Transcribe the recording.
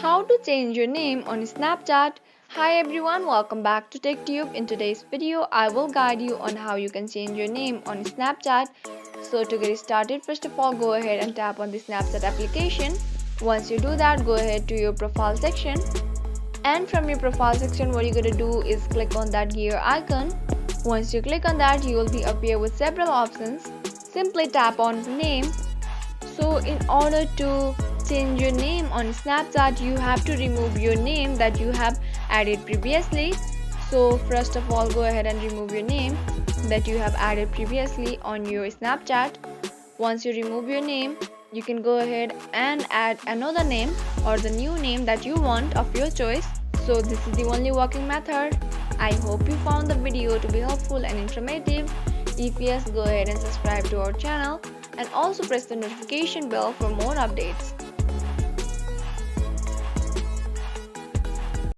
How to change your name on Snapchat. Hi everyone, welcome back to TechTube. In today's video, I will guide you on how you can change your name on Snapchat. So to get started, first of all, go ahead and tap on the Snapchat application. Once you do that, go ahead to your profile section. And from your profile section, what you're gonna do is click on that gear icon. Once you click on that, you will be appear with several options. Simply tap on name. So in order to change your name on Snapchat, you have to remove your name that you have added previously. So first of all, go ahead and remove your name that you have added previously on your Snapchat. Once you remove your name, you can go ahead and add another name or the new name that you want of your choice. So this is the only working method. I hope you found the video to be helpful and informative. If yes, go ahead and subscribe to our channel and also press the notification bell for more updates.